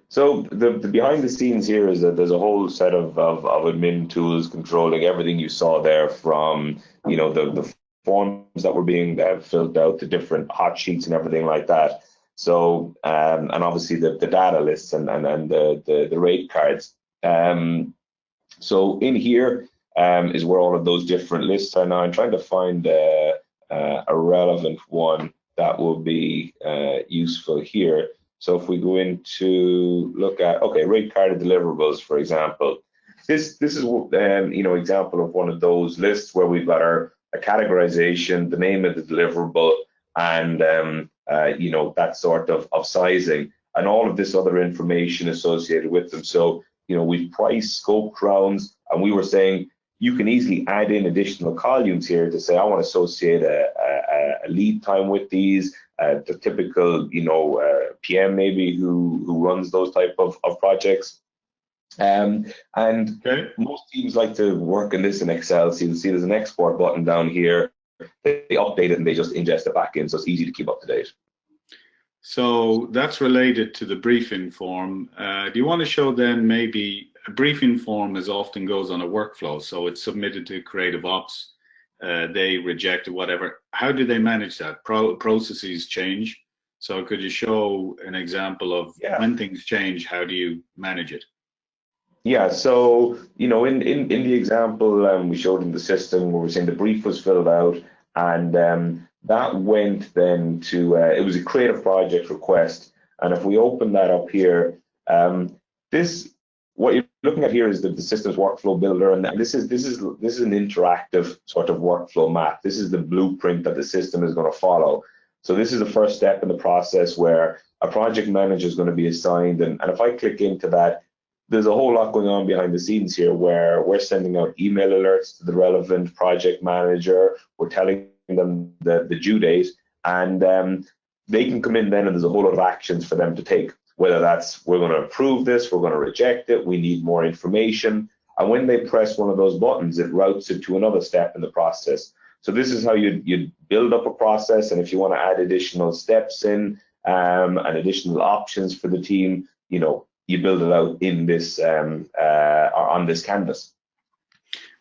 So the behind the scenes here is that there's a whole set of admin tools controlling everything you saw there, from the forms that were being filled out, the different hot sheets and everything like that. So and obviously the data lists and the rate cards. So in here is where all of those different lists are now. I'm trying to find a relevant one that will be useful here. So if we go into look at, okay, rate card deliverables, for example, this is example of one of those lists where we've got a categorization, the name of the deliverable, and that sort of sizing, and all of this other information associated with them. So we've priced scope rounds, and we were saying you can easily add in additional columns here to say I want to associate a lead time with these. The typical, PM maybe who runs those type of projects. And most teams like to work in this in Excel. So you'll see there's an export button down here. They update it and they just ingest it back in, so it's easy to keep up to date. So that's related to the briefing form. Do you want to show then maybe a briefing form as often goes on a workflow? So it's submitted to creative ops. They reject it, whatever. How do they manage that? Processes change. So could you show an example of when things change, how do you manage it? Yeah, so in the example we showed in the system where we're saying the brief was filled out, and that went then to, it was a creative project request. And if we open that up here, what you're looking at here is the systems workflow builder, and this is an interactive sort of workflow map. This is the blueprint that the system is going to follow. So this is the first step in the process where a project manager is going to be assigned, and if I click into that, there's a whole lot going on behind the scenes here where we're sending out email alerts to the relevant project manager. We're telling them the due date, and they can come in then, and there's a whole lot of actions for them to take. Whether that's we're going to approve this, we're going to reject it, we need more information. And when they press one of those buttons, it routes it to another step in the process. So this is how you build up a process, and if you want to add additional steps in and additional options for the team, you know, you build it out in this or on this canvas.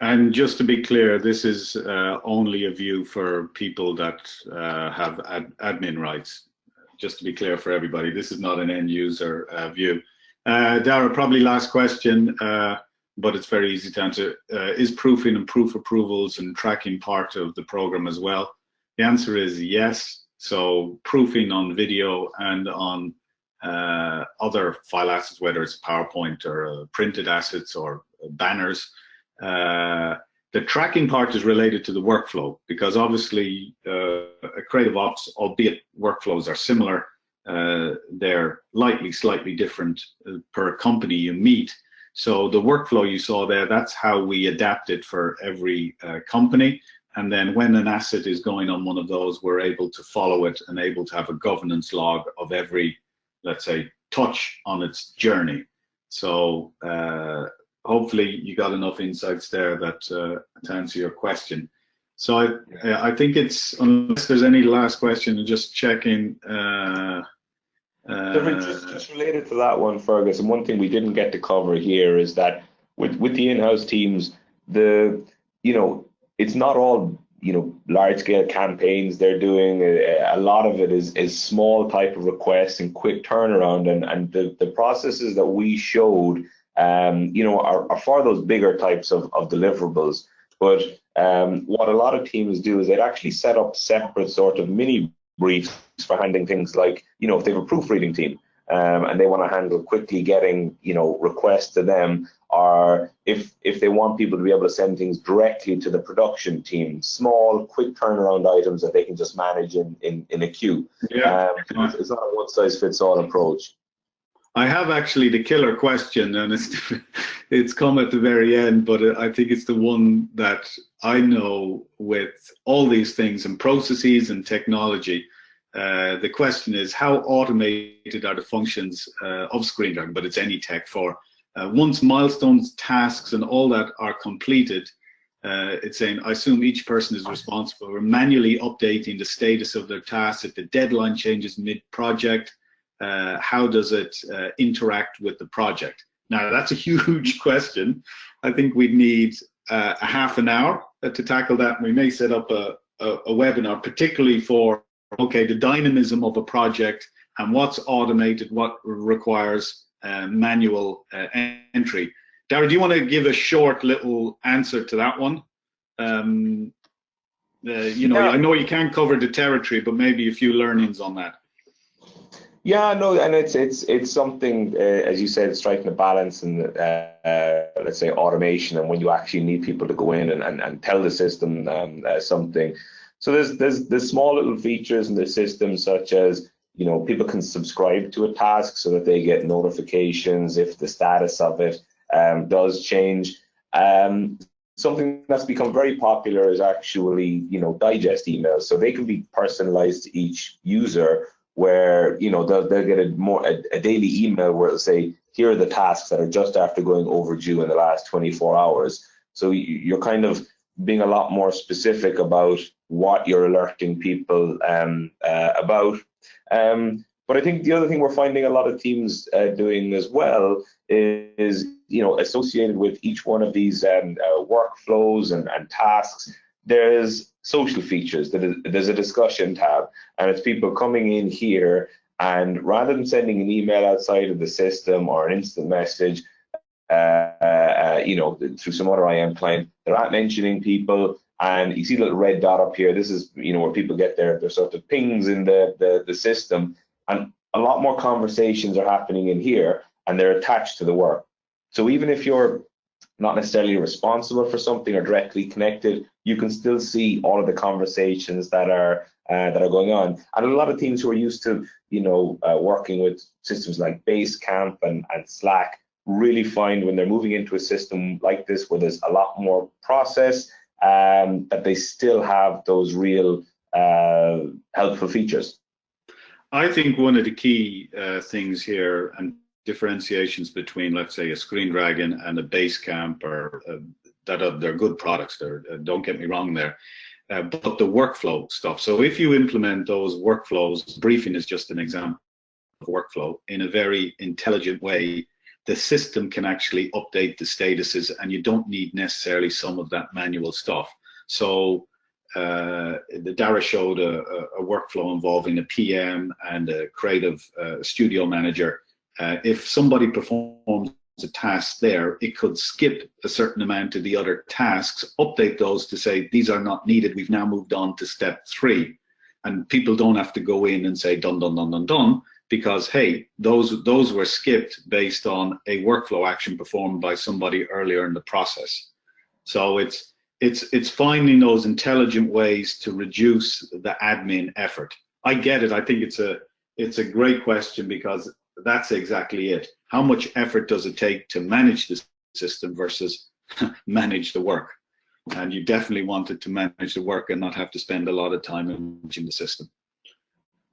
And just to be clear, this is only a view for people that have admin rights. Just to be clear for everybody, this is not an end user view. Daragh, probably last question, but it's very easy to answer. Is proofing and proof approvals and tracking part of the program as well? The answer is yes. So proofing on video and on other file assets, whether it's PowerPoint or printed assets or banners. The tracking part is related to the workflow, because obviously a creative ops, albeit workflows are similar, they're slightly different per company you meet. So the workflow you saw there, that's how we adapt it for every company. And then when an asset is going on one of those, we're able to follow it and able to have a governance log of every, let's say, touch on its journey. So hopefully you got enough insights there that to answer your question. So I think it's, unless there's any last question, just checking. Just related to that one, Fergus, and one thing we didn't get to cover here is that with the in-house teams, it's not all large scale campaigns they're doing. A lot of it is small type of requests and quick turnaround, and the processes that we showed are for those bigger types of deliverables. But what a lot of teams do is they'd actually set up separate sort of mini briefs for handling things like, if they have a proofreading team and they want to handle quickly getting, requests to them, or if they want people to be able to send things directly to the production team, small, quick turnaround items that they can just manage in a queue. Yeah. It's not a one-size-fits-all approach. I have actually the killer question, and it's come at the very end, but I think it's the one that I know with all these things and processes and technology. The question is, how automated are the functions of Screendragon, but it's any tech for once milestones, tasks, and all that are completed, it's saying, I assume each person is responsible for manually updating the status of their tasks if the deadline changes mid-project. How does it interact with the project? Now, that's a huge question. I think we'd need a half an hour to tackle that. We may set up a webinar, particularly for, okay, the dynamism of a project and what's automated, what requires manual entry. Daragh, do you want to give a short little answer to that one? I know you can't cover the territory, but maybe a few learnings on that. Yeah, no, and it's something, as you said, striking a balance in let's say automation, and when you actually need people to go in and tell the system something. So there's small little features in the system, such as people can subscribe to a task so that they get notifications if the status of it does change. Something that's become very popular is actually digest emails, so they can be personalized to each user, where they'll get a daily email where it'll say, here are the tasks that are just after going overdue in the last 24 hours. So you're kind of being a lot more specific about what you're alerting people about. But I think the other thing we're finding a lot of teams doing as well is associated with each one of these workflows and tasks, there's social features. There's a discussion tab, and it's people coming in here, and rather than sending an email outside of the system or an instant message, through some other IM client, they're at mentioning people, And you see the little red dot up here. This is, you know, where people get their sort of pings in the system, and a lot more conversations are happening in here, and they're attached to the work. So even if you're not necessarily responsible for something or directly connected, you can still see all of the conversations that are going on. And a lot of teams who are used to, you know, working with systems like Basecamp and Slack really find when they're moving into a system like this where there's a lot more process, that they still have those real helpful features. I think one of the key things here and differentiations between, let's say, a Screendragon and a Basecamp, or they're good products. Don't get me wrong there, but the workflow stuff. So if you implement those workflows, briefing is just an example of workflow in a very intelligent way, the system can actually update the statuses, and you don't need necessarily some of that manual stuff. So the Daragh showed a workflow involving a PM and a creative studio manager. If somebody performs a task there, it could skip a certain amount of the other tasks, update those to say these are not needed, we've now moved on to step 3, and people don't have to go in and say done, done, done, done, done, because hey, those were skipped based on a workflow action performed by somebody earlier in the process. So it's finding those intelligent ways to reduce the admin effort. I get it. I think it's a great question, because that's exactly it. How much effort does it take to manage the system versus manage the work? And you definitely want it to manage the work and not have to spend a lot of time managing the system.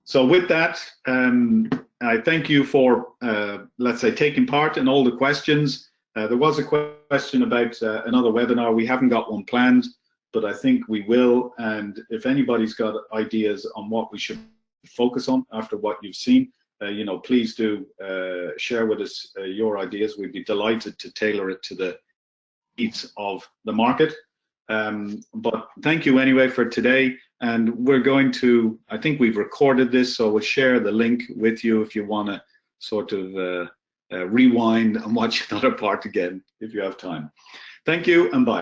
So with that, I thank you for, let's say, taking part in all the questions. There was a question about another webinar. We haven't got one planned, but I think we will. And if anybody's got ideas on what we should focus on after what you've seen, you know, please do share with us your ideas. We'd be delighted to tailor it to the needs of the market. But thank you anyway for today. And we're going to, I think we've recorded this, so we'll share the link with you if you want to sort of rewind and watch another part again if you have time. Thank you, and bye.